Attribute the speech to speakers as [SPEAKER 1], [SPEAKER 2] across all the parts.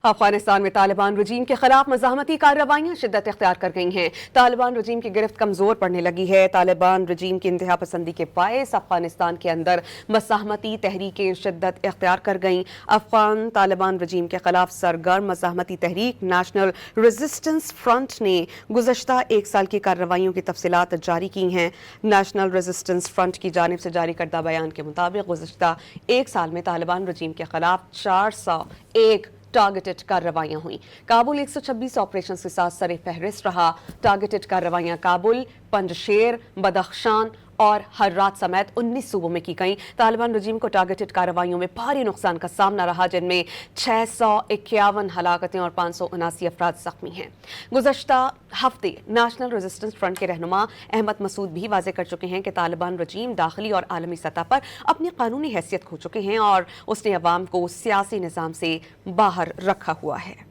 [SPEAKER 1] अफगानिस्तान में तालिबान रजीम के खिलाफ मज़ाहमती कार्रवाइयाँ शिद्दत इख्तियार कर गई हैं। तालिबान रजीम की गिरफ्त कमज़ोर पड़ने लगी है। तालिबान रजीम की इंतहा पसंदी के बायस अफगानिस्तान के अंदर मज़ाहमती तहरीकें शिद्दत इख्तियार कर गईं। अफगान तालिबान रजीम के खिलाफ सरगर्म मज़ाहमती तहरीक नेशनल रेजिस्टेंस फ्रंट ने गुज़श्ता एक साल की कार्रवाइयों की तफसीलात जारी की हैं। नेशनल रेजिस्टेंस फ्रंट की जानिब से जारी करदा बयान के मुताबिक गुज़श्ता एक साल में तालिबान रजीम के खिलाफ 401 टारगेटेड कार्रवाइयां हुई। काबुल 126 ऑपरेशन के साथ सरे फहरिस्त रहा। टारगेटेड कार्रवाइयां काबुल, पंजशेर, बदख्शान और हर्रात समेत 19 सूबों में की गई। तालिबान रजीम को टारगेटेड कार्रवाइयों में भारी नुकसान का सामना रहा, जिनमें 651 हलाकतें और 579 अफराद जख्मी हैं। गुज़श्ता हफ्ते नेशनल रेजिस्टेंस फ्रंट के रहनुमा अहमद मसूद भी वाज़ेह कर चुके हैं कि तालिबान रजीम दाखिली और आलमी सतह पर अपनी कानूनी हैसियत खो चुके हैं और उसने अवाम को सियासी निज़ाम से बाहर रखा हुआ है।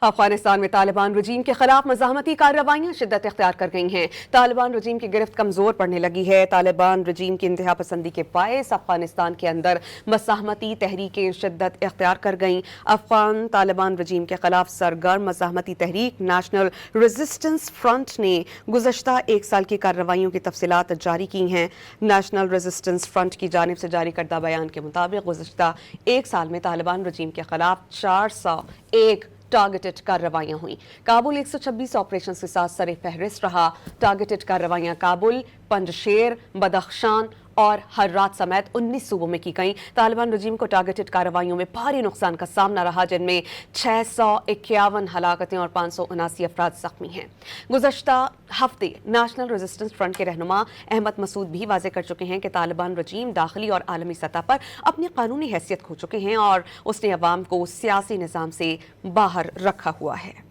[SPEAKER 1] अफगानिस्तान में तालिबान रजीम के खिलाफ मज़ाहमती कार्रवाइयाँ शिद्दत इख्तियार कर गई हैं। तालिबान रजीम की गिरफ्त कमज़ोर पड़ने लगी है। तालिबान रजीम की इंतहा पसंदी के बायस अफगानिस्तान के अंदर मज़ाहमती तहरीकें शिद्दत इख्तियार कर गईं। अफगान तालिबान रजीम के खिलाफ सरगर्म मज़ाहमती तहरीक नेशनल रेजिस्टेंस फ्रंट ने गुज़श्ता एक साल की कार्रवाइयों की तफसीलात जारी की हैं। नेशनल रेजिस्टेंस फ्रंट की जानिब से जारी करदा बयान के मुताबिक गुज़श्ता एक साल में तालिबान रजीम के खिलाफ 401 टारगेटेड कार्रवाइयां हुई। काबुल 126 ऑपरेशन के साथ सरे फहरिस्त रहा। टारगेटेड कार्रवाइयां काबुल, पंजशेर, बदख्शान और हर्रात समेत 19 सूबों में की गई। तालिबान रजीम को टारगेटेड कार्रवाइयों में भारी नुकसान का सामना रहा, जिनमें 651 हलाकतें और 579 अफराद जख्मी हैं। गुज़श्ता हफ्ते नेशनल रेजिस्टेंस फ्रंट के रहनुमा अहमद मसूद भी वाज़ेह कर चुके हैं कि तालिबान रजीम दाखिली और आलमी सतह पर अपनी कानूनी हैसियत खो चुके हैं और उसने अवाम को सियासी निज़ाम से बाहर रखा हुआ है।